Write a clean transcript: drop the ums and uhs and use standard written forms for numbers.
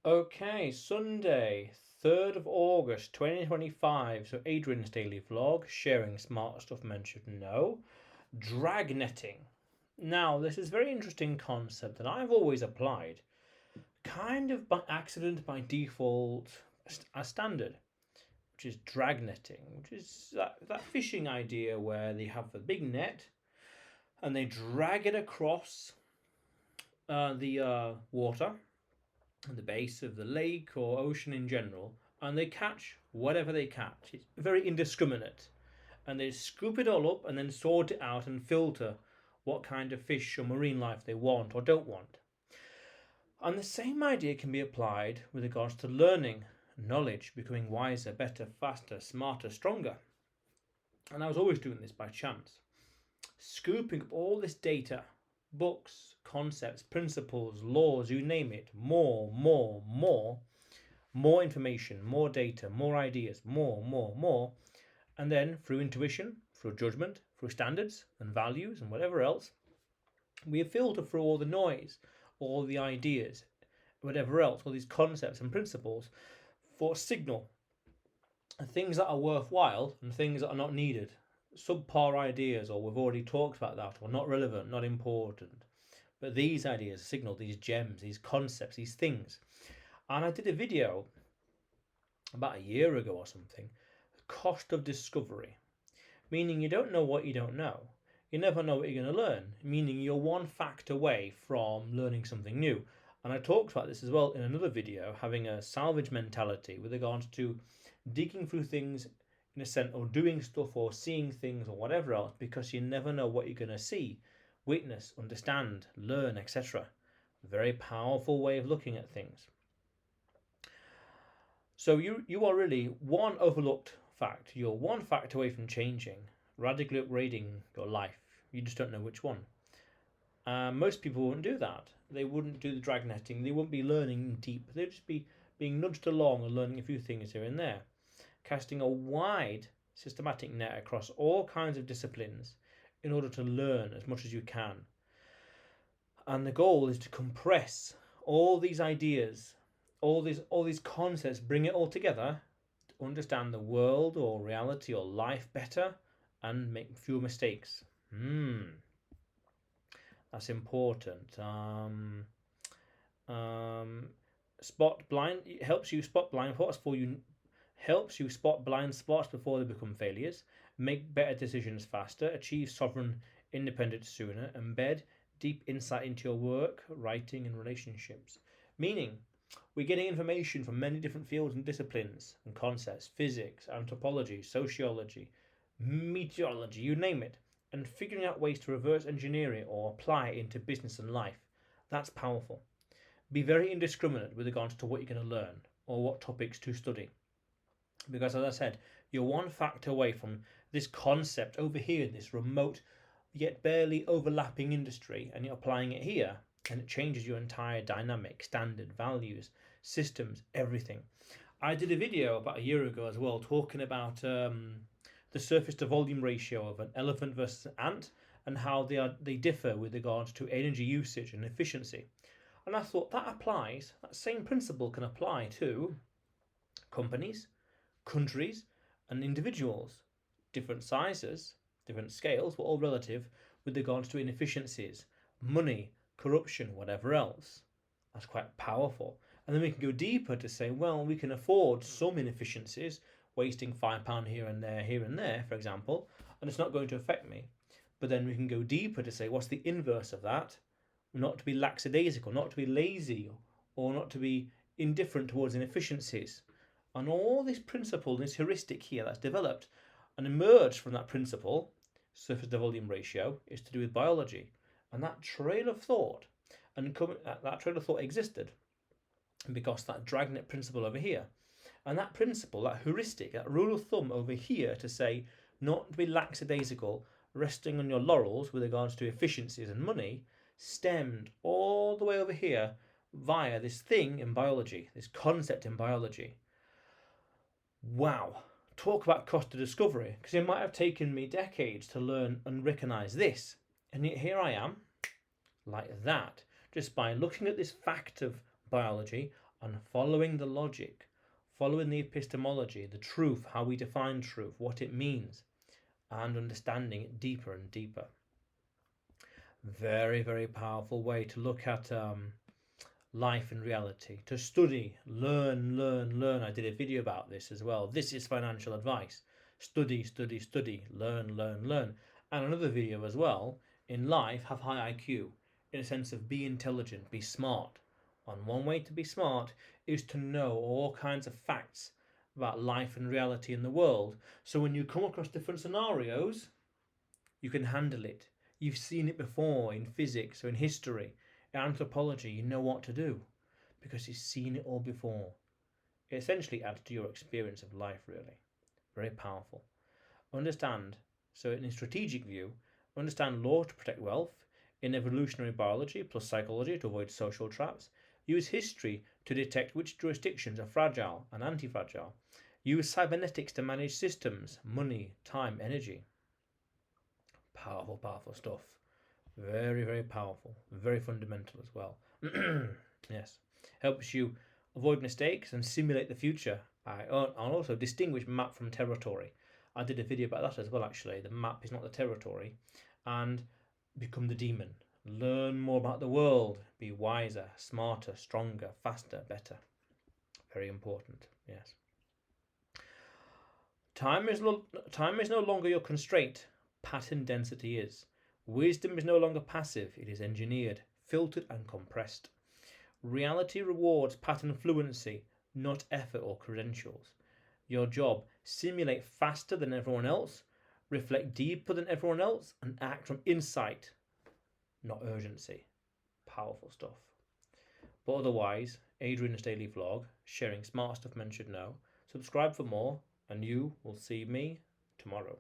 Okay, Sunday, 3rd of August 2025. So, Adrian's daily vlog, sharing smart stuff men should know. Dragnetting. Now, this is a very interesting concept that I've always applied, kind of by accident, by default, as standard, which is dragnetting, which is that fishing idea where they have a big net and they drag it across the water the base of the lake or ocean in general, and they catch whatever they catch. It's very indiscriminate, and they scoop it all up and then sort it out and filter what kind of fish or marine life they want or don't want. And the same idea can be applied with regards to learning, knowledge, becoming wiser, better, faster, smarter, stronger. And I was always doing this by chance, scooping up all this data, books, concepts, principles, laws, you name it, more information, more data, more ideas, more. And then through intuition, through judgment, through standards and values and whatever else, we filter through all the noise, all the ideas, whatever else, all these concepts and principles for signal, things that are worthwhile and things that are not needed, subpar ideas, or we've already talked about that, or not relevant, not important. But these ideas signal these gems, these concepts, these things. And I did a video about a year ago or something, cost of discovery, meaning you don't know what you don't know. You never know what you're going to learn, meaning you're one fact away from learning something new. And I talked about this as well in another video, having a salvage mentality with regards to digging through things in a sense, or doing stuff or seeing things or whatever else, because you never know what you're going to see, witness, understand, learn, etc. A very powerful way of looking at things. So you are really one overlooked fact. You're one fact away from changing, radically upgrading your life. You just don't know which one. Most people wouldn't do that. They wouldn't do the dragnetting. They wouldn't be learning deep. They'd just be being nudged along and learning a few things here and there, casting a wide systematic net across all kinds of disciplines in order to learn as much as you can. And the goal is to compress all these ideas, all these concepts, bring it all together to understand the world or reality or life better and make fewer mistakes. That's important. Spot blind, it helps you spot blind spots before you helps you spot blind spots before they become failures, make better decisions faster, achieve sovereign independence sooner, embed deep insight into your work, writing, and relationships. Meaning, we're getting information from many different fields and disciplines and concepts: physics, anthropology, sociology, meteorology, you name it, and figuring out ways to reverse engineer it or apply it into business and life. That's powerful. Be very indiscriminate with regards to what you're going to learn or what topics to study. Because as I said, you're one fact away from this concept over here, this remote yet barely overlapping industry, and you're applying it here, and it changes your entire dynamic, standard, values, systems, everything. I did a video about a year ago as well talking about the surface to volume ratio of an elephant versus an ant, and how they differ with regards to energy usage and efficiency. And I thought that same principle can apply to companies, countries, and individuals. Different sizes, different scales, but all relative with regards to inefficiencies, money, corruption, whatever else. That's quite powerful. And then we can go deeper to say, well, we can afford some inefficiencies, wasting £5 here and there, for example, and it's not going to affect me. But then we can go deeper to say, what's the inverse of that? Not to be lackadaisical, not to be lazy, or not to be indifferent towards inefficiencies. And all this principle, this heuristic here that's developed and emerged from that principle, surface to volume ratio, is to do with biology. And that trail of thought, that trail of thought existed because that dragnet principle over here, and that principle, that heuristic, that rule of thumb over here to say not to be lackadaisical, resting on your laurels with regards to efficiencies and money, stemmed all the way over here via this thing in biology, this concept in biology. Wow, talk about cost of discovery, because it might have taken me decades to learn and recognize this, and yet here I am, like that, just by looking at this fact of biology, and following the logic, following the epistemology, the truth, how we define truth, what it means, and understanding it deeper and deeper. Very, very powerful way to look at life and reality, to study, learn. I did a video about this as well. This is financial advice. Study, learn. And another video as well, in life, have high IQ, in a sense of be intelligent, be smart. And one way to be smart is to know all kinds of facts about life and reality in the world. So when you come across different scenarios, you can handle it. You've seen it before in physics or in history, in anthropology, you know what to do because you've seen it all before. It essentially adds to your experience of life, really. Very powerful. Understand, so in a strategic view, understand law to protect wealth, in evolutionary biology plus psychology to avoid social traps, use history to detect which jurisdictions are fragile and anti-fragile, use cybernetics to manage systems, money, time, energy. Powerful, powerful stuff. Very, very powerful. Very fundamental as well. Yes. Helps you avoid mistakes and simulate the future. And also distinguish map from territory. I did a video about that as well, actually. The map is not the territory. And become the demon. Learn more about the world. Be wiser, smarter, stronger, faster, better. Very important. Yes. Time is no longer your constraint. Pattern density is. Wisdom is no longer passive, it is engineered, filtered, and compressed. Reality rewards pattern fluency, not effort or credentials. Your job: simulate faster than everyone else, reflect deeper than everyone else, and act from insight, not urgency. Powerful stuff. But otherwise, Adrian's daily vlog, sharing smart stuff men should know. Subscribe for more, and you will see me tomorrow.